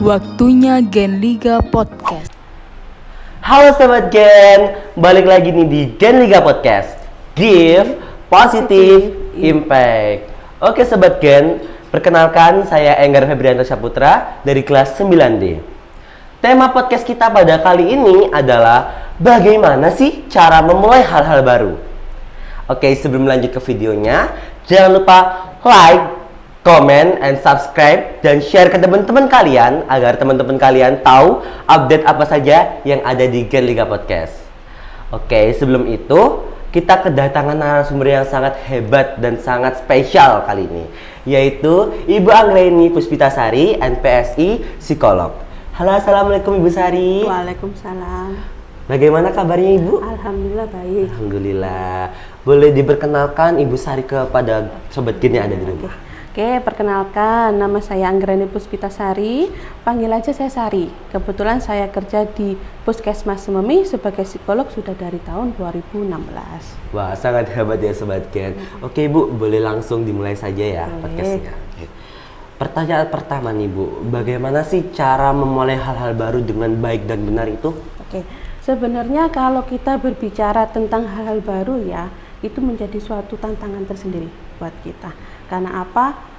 Waktunya Gen Liga Podcast. Halo Sobat Gen, balik lagi nih di Gen Liga Podcast. Give Positive Impact. Oke Sobat Gen, perkenalkan saya Enggar Febrianto Saputra dari kelas 9D. Tema podcast kita pada kali ini adalah bagaimana sih cara memulai hal-hal baru. Oke, sebelum lanjut ke videonya, jangan lupa like, comment, and subscribe, dan share ke teman-teman kalian agar teman-teman kalian tahu update apa saja yang ada di Gen Liga Podcast. Oke, sebelum itu kita kedatangan narasumber yang sangat hebat dan sangat spesial kali ini, yaitu Ibu Anggreni Puspitasari, NPSI, psikolog. Halo, assalamualaikum Ibu Sari. Waalaikumsalam. Bagaimana kabarnya Ibu? Alhamdulillah baik. Alhamdulillah. Boleh diperkenalkan Ibu Sari kepada Sobat Gen yang ada di rumah? Oke, perkenalkan, nama saya Anggreni Puspitasari, panggil aja saya Sari. Kebetulan saya kerja di Puskesmas Sememi sebagai psikolog sudah dari tahun 2016. Wah, sangat hebat ya Sobat Gen. Oke Ibu, boleh langsung dimulai saja ya podcastnya. Oke. Pertanyaan pertama nih Bu, bagaimana sih cara memulai hal-hal baru dengan baik dan benar itu? Oke, sebenarnya kalau kita berbicara tentang hal-hal baru ya, itu menjadi suatu tantangan tersendiri buat kita. Karena apa?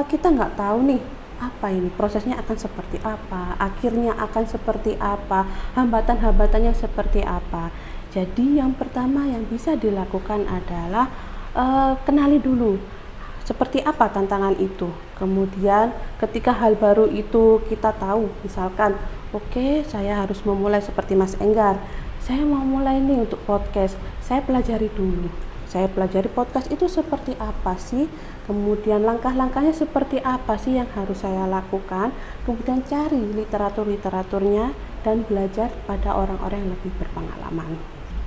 Kita nggak tahu nih apa ini prosesnya akan seperti apa, akhirnya akan seperti apa, hambatan-hambatannya seperti apa. Jadi yang pertama yang bisa dilakukan adalah kenali dulu seperti apa tantangan itu. Kemudian ketika hal baru itu kita tahu, misalkan oke, saya harus memulai seperti Mas Enggar, saya mau mulai nih untuk podcast, saya pelajari dulu. Saya pelajari podcast itu seperti apa sih, kemudian langkah-langkahnya seperti apa sih yang harus saya lakukan, kemudian cari literaturnya dan belajar pada orang-orang yang lebih berpengalaman.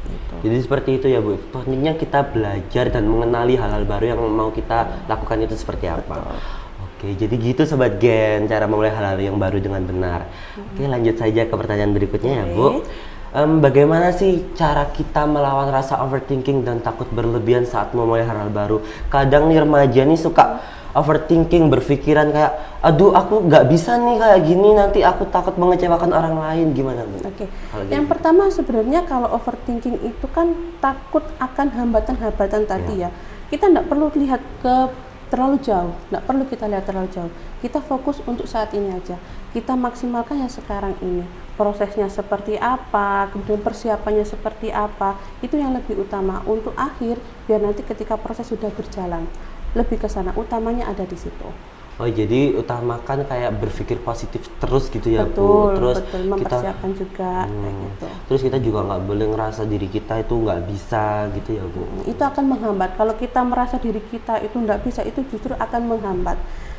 Gitu. Jadi seperti itu ya Bu, pentingnya kita belajar dan mengenali hal-hal baru yang mau kita lakukan itu seperti apa. Betul. Oke, jadi gitu Sobat Gen, cara memulai hal-hal yang baru dengan benar. Oke, lanjut saja ke pertanyaan berikutnya ya Bu. Bagaimana sih cara kita melawan rasa overthinking dan takut berlebihan saat memulai hal-hal baru? Kadang nih remaja nih suka overthinking, berpikiran kayak, aduh aku nggak bisa nih kayak gini, nanti aku takut mengecewakan orang lain. Gimana Bu? Oke. Yang pertama sebenarnya kalau overthinking itu kan takut akan hambatan-hambatan tadi ya. Kita nggak perlu lihat ke terlalu jauh, nggak perlu kita lihat terlalu jauh. Kita fokus untuk saat ini aja. Kita maksimalkan yang sekarang ini. Prosesnya seperti apa, kemudian persiapannya seperti apa, itu yang lebih utama untuk akhir, biar nanti ketika proses sudah berjalan, lebih ke sana, utamanya ada di situ. Oh, jadi utamakan kayak berpikir positif terus gitu ya Betul, Bu. Terus betul, mempersiapkan juga kayak gitu. Terus kita juga nggak boleh ngerasa diri kita itu nggak bisa gitu ya Bu. Itu akan menghambat. Kalau kita merasa diri kita itu nggak bisa, itu justru akan menghambat.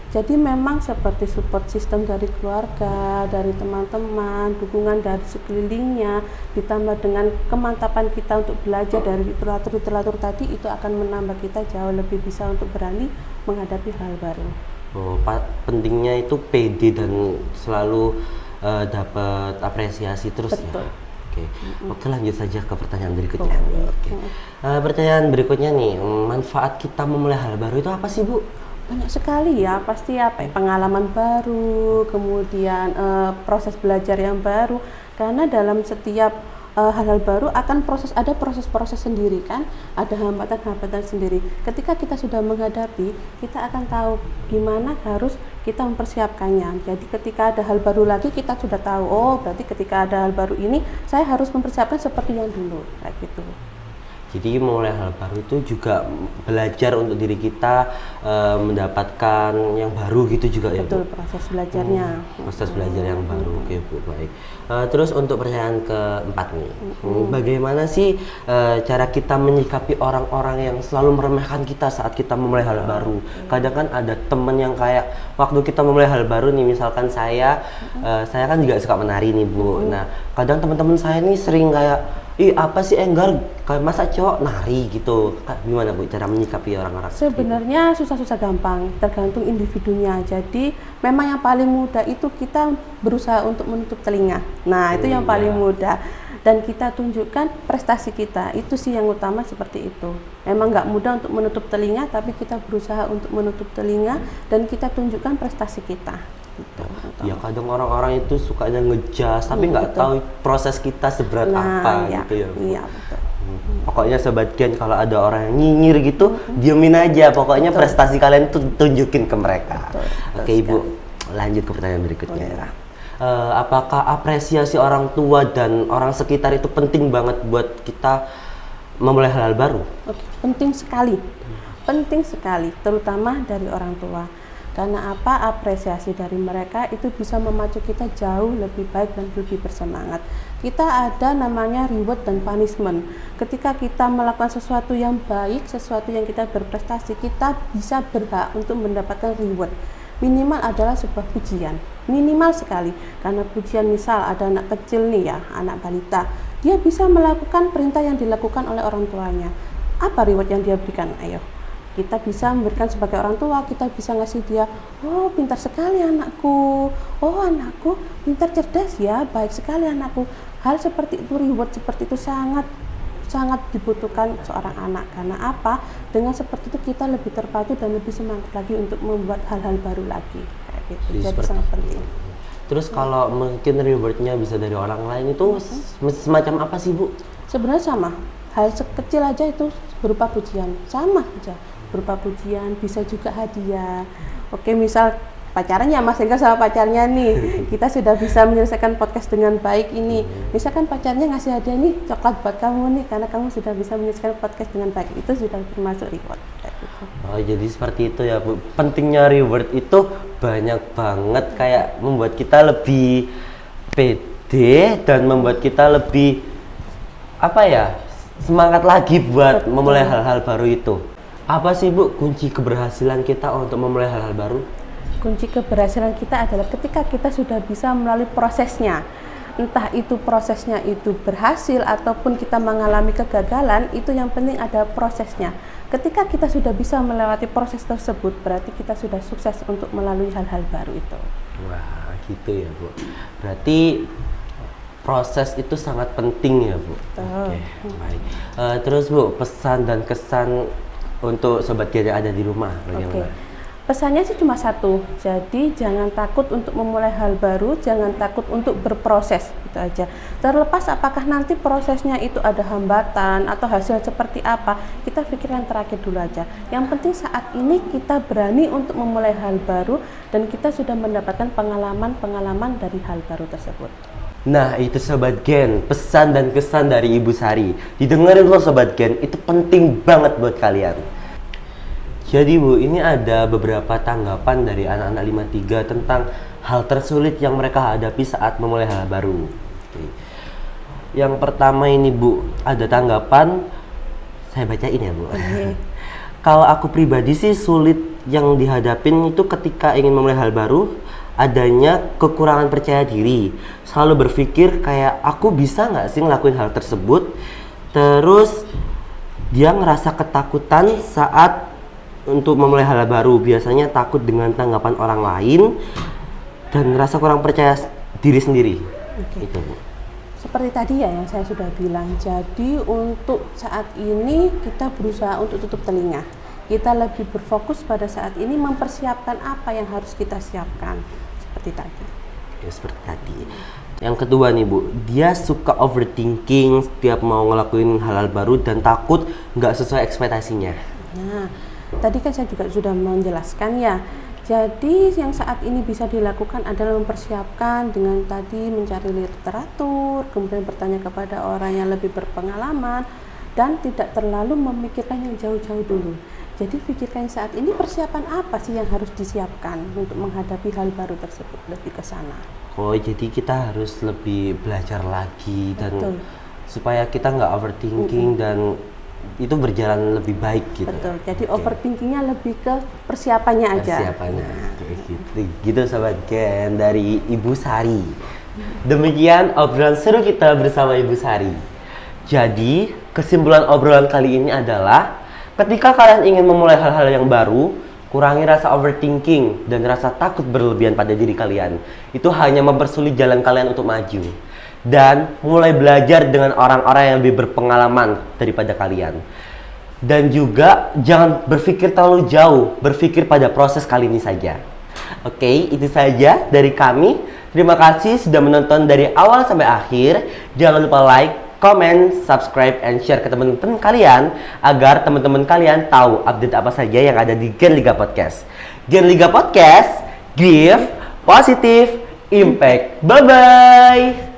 Jadi memang seperti support system dari keluarga, dari teman-teman, dukungan dari sekelilingnya, ditambah dengan kemantapan kita untuk belajar dari literatur tadi, itu akan menambah kita jauh lebih bisa untuk berani menghadapi hal baru. Oh, pentingnya itu pede dan selalu dapat apresiasi terus. Betul. Ya. Oke. Oke, lanjut saja ke pertanyaan berikutnya. Oke. Pertanyaan berikutnya nih, manfaat kita memulai hal baru itu apa sih Bu? Banyak sekali ya, pasti apa ya, pengalaman baru, kemudian proses belajar yang baru, karena dalam setiap hal-hal baru akan ada proses-proses sendiri kan, ada hambatan-hambatan sendiri. Ketika kita sudah menghadapi, kita akan tahu gimana harus kita mempersiapkannya. Jadi ketika ada hal baru lagi, kita sudah tahu, oh berarti ketika ada hal baru ini saya harus mempersiapkan seperti yang dulu, kayak gitu. Jadi memulai hal baru itu juga belajar untuk diri kita mendapatkan yang baru gitu juga. Betul, ya Bu? proses belajarnya. Proses belajar yang baru. Oke Bu, baik. Terus untuk pertanyaan keempat nih, bagaimana sih cara kita menyikapi orang-orang yang selalu meremehkan kita saat kita memulai hal baru? Kadang kan ada temen yang kayak waktu kita memulai hal baru nih, misalkan saya kan juga suka menari nih Bu. Nah kadang teman-teman saya nih sering kayak, ih apa sih Enggar, kayak masa cowok nari gitu. Gimana Bu cara menyikapi orang-orang? Sebenarnya susah-susah gampang, tergantung individunya. Jadi memang yang paling mudah itu kita berusaha untuk menutup telinga. Nah itu yang paling mudah. Dan kita tunjukkan prestasi kita, itu sih yang utama seperti itu. Memang nggak mudah untuk menutup telinga, tapi kita berusaha untuk menutup telinga dan kita tunjukkan prestasi kita. gitu. Ya kadang orang-orang itu sukanya ngejudge tapi nggak tahu proses kita seberat apa gitu ya Bu. Iya betul. Pokoknya Sobat Gen kalau ada orang yang nyinyir gitu, diemin aja. Pokoknya prestasi kalian tuh tunjukin ke mereka. Oke Ibu, lanjut ke pertanyaan berikutnya ya. Apakah apresiasi orang tua dan orang sekitar itu penting banget buat kita memulai hal-hal baru? Oke, penting sekali, terutama dari orang tua. Karena apa? Apresiasi dari mereka itu bisa memacu kita jauh lebih baik dan lebih bersemangat. Kita ada namanya reward dan punishment. Ketika kita melakukan sesuatu yang baik, sesuatu yang kita berprestasi, kita bisa berhak untuk mendapatkan reward. Minimal adalah sebuah pujian, minimal sekali. Karena pujian, misal ada anak kecil nih ya, anak balita, dia bisa melakukan perintah yang dilakukan oleh orang tuanya. Apa reward yang dia berikan? Ayo, kita bisa memberikan sebagai orang tua, kita bisa ngasih dia, oh pintar sekali anakku, oh anakku pintar, cerdas ya, baik sekali anakku. Hal seperti itu, reward seperti itu sangat dibutuhkan seorang anak. Karena apa? Dengan seperti itu kita lebih terpacu dan lebih semangat lagi untuk membuat hal-hal baru lagi. Kayak gitu. Jadi sangat penting. Terus kalau mungkin rewardnya bisa dari orang lain itu semacam apa sih Bu? Sebenarnya sama. Hal sekecil aja itu berupa pujian, sama aja. Berupa pujian, bisa juga hadiah. Oke, misal pacarannya Mas Enggar sama pacarnya nih, kita sudah bisa menyelesaikan podcast dengan baik ini. Misalkan pacarnya ngasih hadiah nih, coklat buat kamu nih, karena kamu sudah bisa menyelesaikan podcast dengan baik, itu sudah termasuk reward. Oh jadi seperti itu ya Bu. Pentingnya reward itu banyak banget, kayak membuat kita lebih pede dan membuat kita lebih apa ya, semangat lagi buat memulai hal-hal baru itu. Apa sih Bu kunci keberhasilan kita untuk memulai hal-hal baru? Kunci keberhasilan kita adalah ketika kita sudah bisa melalui prosesnya. Entah itu prosesnya itu berhasil ataupun kita mengalami kegagalan, itu yang penting ada prosesnya. Ketika kita sudah bisa melewati proses tersebut, berarti kita sudah sukses untuk melalui hal-hal baru itu. Wah, gitu ya Bu. Berarti proses itu sangat penting ya Bu. Oke, baik. Terus Bu, pesan dan kesan untuk Sobat Gen yang ada di rumah bagaimana? Pesannya sih cuma satu, jadi jangan takut untuk memulai hal baru, jangan takut untuk berproses, gitu aja. Terlepas apakah nanti prosesnya itu ada hambatan atau hasil seperti apa, kita pikir yang terakhir dulu aja. Yang penting saat ini kita berani untuk memulai hal baru dan kita sudah mendapatkan pengalaman-pengalaman dari hal baru tersebut. Nah itu Sobat Gen, pesan dan kesan dari Ibu Sari. Didengerin loh Sobat Gen, itu penting banget buat kalian. Jadi Bu, ini ada beberapa tanggapan dari anak-anak 53 tentang hal tersulit yang mereka hadapi saat memulai hal baru. Oke. Yang pertama ini Bu, ada tanggapan, saya bacain ya Bu. Kalau aku pribadi sih sulit yang dihadapin itu ketika ingin memulai hal baru, adanya kekurangan percaya diri. Selalu berpikir kayak aku bisa nggak sih ngelakuin hal tersebut. Terus dia ngerasa ketakutan saat untuk memulai hal baru, biasanya takut dengan tanggapan orang lain dan rasa kurang percaya diri sendiri. Itu Bu. Seperti tadi ya yang saya sudah bilang, jadi untuk saat ini kita berusaha untuk tutup telinga. Kita lebih berfokus pada saat ini mempersiapkan apa yang harus kita siapkan. Seperti tadi. Ya seperti tadi. Yang kedua nih Bu, dia suka overthinking setiap mau ngelakuin hal-hal baru dan takut nggak sesuai ekspektasinya. Nah, tadi kan saya juga sudah menjelaskan ya. Jadi yang saat ini bisa dilakukan adalah mempersiapkan dengan tadi mencari literatur, kemudian bertanya kepada orang yang lebih berpengalaman dan tidak terlalu memikirkan yang jauh-jauh dulu. Jadi pikirkan saat ini persiapan apa sih yang harus disiapkan untuk menghadapi hal baru tersebut, lebih ke sana. Oh, jadi kita harus lebih belajar lagi dan Betul. supaya kita nggak overthinking dan itu berjalan lebih baik gitu. Betul. Jadi overthinkingnya lebih ke persiapannya aja. Persiapannya. Gitu Sobat Gen dari Ibu Sari. Demikian obrolan seru kita bersama Ibu Sari. Jadi kesimpulan obrolan kali ini adalah ketika kalian ingin memulai hal-hal yang baru, kurangi rasa overthinking dan rasa takut berlebihan pada diri kalian. Itu hanya mempersulit jalan kalian untuk maju. Dan mulai belajar dengan orang-orang yang lebih berpengalaman daripada kalian. Dan juga jangan berpikir terlalu jauh, berpikir pada proses kali ini saja. Oke, itu saja dari kami. Terima kasih sudah menonton dari awal sampai akhir. Jangan lupa like, comment, subscribe, and share ke teman-teman kalian agar teman-teman kalian tahu update apa saja yang ada di Gen Liga Podcast. Gen Liga Podcast, give positive impact. Bye-bye!